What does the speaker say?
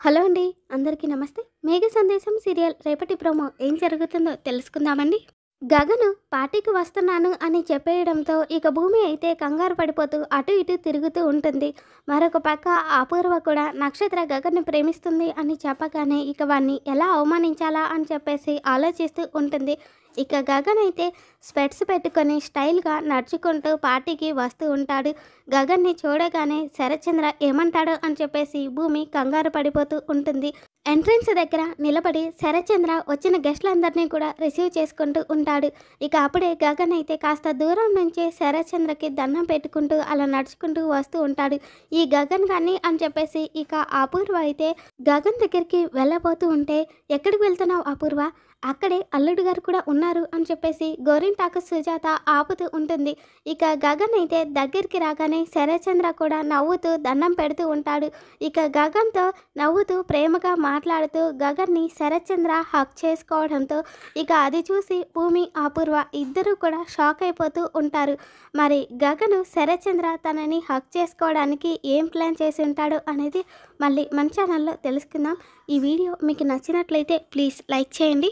Hello అండి. అందరికీ నమస్తే. 'మేఘ సందేశం' సీరియల్ రేపటి ప్రోమో ఏం జరుగుతుందో తెలుసుకుందామండి. గగను పార్టీకి వస్తున్నాను అని చెప్పేయడంతో ఇక భూమి అయితే కంగారు పడిపోతూ అటు ఇటు తిరుగుతూ ఉంటుంది. మరొక పక్క అపూర్వ కూడా నక్షత్ర గగన్ని ప్రేమిస్తుంది అని చెప్పగానే ఇక వాణ్ణి ఎలా అవమానించాలా అని చెప్పేసి ఆలోచిస్తూ ఉంటుంది. ఇక గగన్ అయితే స్పెట్స్ పెట్టుకొని స్టైల్గా నడుచుకుంటూ పార్టీకి వస్తూ ఉంటాడు. గగన్ని చూడగానే శరత్చంద్ర ఏమంటాడో అని చెప్పేసి భూమి కంగారు పడిపోతూ ఉంటుంది. ఎంట్రన్స్ దగ్గర నిలబడి శరత్చంద్ర వచ్చిన గెస్ట్లందరినీ కూడా రిసీవ్ చేసుకుంటూ ఉంటాడు. ఇక అప్పుడే గగన్ అయితే కాస్త దూరం నుంచి శరత్చంద్రకి దండం పెట్టుకుంటూ అలా నడుచుకుంటూ వస్తూ ఉంటాడు. ఈ గగన్ కానీ అని చెప్పేసి ఇక అపూర్వ అయితే గగన్ దగ్గరికి వెళ్ళబోతూ ఉంటే, ఎక్కడికి వెళ్తున్నావు అపూర్వ, అక్కడే అల్లుడు గారు కూడా ఉన్నారు అని చెప్పేసి గోరింటాకు సుజాత ఆపుతూ ఉంటుంది. ఇక గగన్ అయితే దగ్గరికి రాగానే శరత్చంద్ర కూడా నవ్వుతూ దండం పెడుతూ ఉంటాడు. ఇక గగన్తో నవ్వుతూ ప్రేమగా మాట్లాడుతూ గగన్ని శరత్చంద్ర హక్ చేసుకోవడంతో ఇక అది చూసి భూమి అపూర్వ ఇద్దరూ కూడా షాక్ అయిపోతూ ఉంటారు. మరి గగను శరత్చంద్ర తనని హక్ చేసుకోవడానికి ఏం ప్లాన్ చేసి ఉంటాడో అనేది మళ్ళీ మన ఛానల్లో తెలుసుకుందాం. ఈ వీడియో మీకు నచ్చినట్లయితే ప్లీజ్ లైక్ చేయండి.